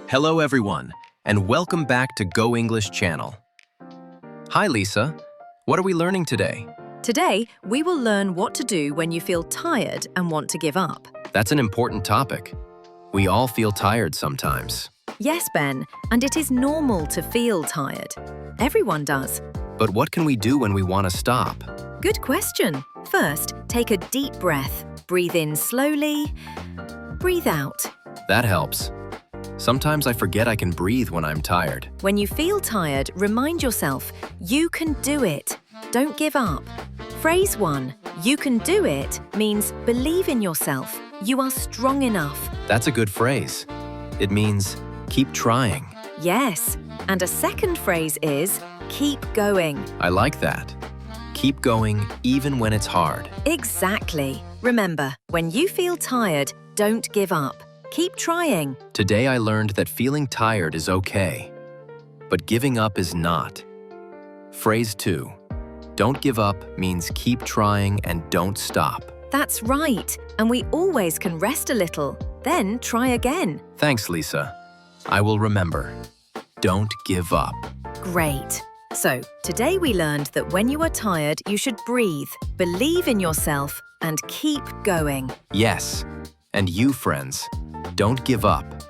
Hello everyone, and welcome back to Go English channel. Hi Lisa, what are we learning today? Today, we will learn what to do when you feel tired and want to give up. That's an important topic. We all feel tired sometimes. Yes, Ben, and it is normal to feel tired. Everyone does. But what can we do when we want to stop? Good question. First, take a deep breath. Breathe in slowly. Breathe out. That helps. Sometimes I forget I can breathe when I'm tired. When you feel tired, remind yourself, you can do it. Don't give up. Phrase 1, you can do it, means believe in yourself. You are strong enough. That's a good phrase. It means keep trying. Yes, and a second phrase is keep going. I like that. Keep going even when it's hard. Exactly. Remember, when you feel tired, don't give up. Keep trying. Today I learned that feeling tired is okay, but giving up is not. Phrase 2, don't give up means keep trying and don't stop. That's right, and we always can rest a little, then try again. Thanks, Lisa. I will remember. Don't give up. Great. So, today we learned that when you are tired, you should breathe, believe in yourself, and keep going. Yes, and you, friends, don't give up.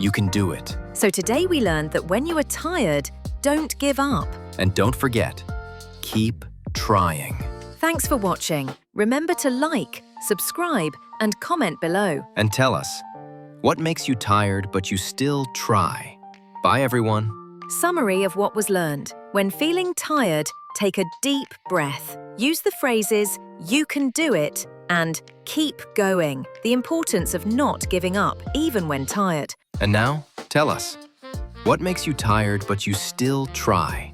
You can do it. So today we learned that when you are tired, don't give up. And don't forget, keep trying. Thanks for watching. Remember to like, subscribe, and comment below. And tell us, what makes you tired but you still try? Bye, everyone. Summary of what was learned. When feeling tired, take a deep breath. Use the phrases, you can do it, and keep going. The importance of not giving up, even when tired. And now, tell us, what makes you tired but you still try?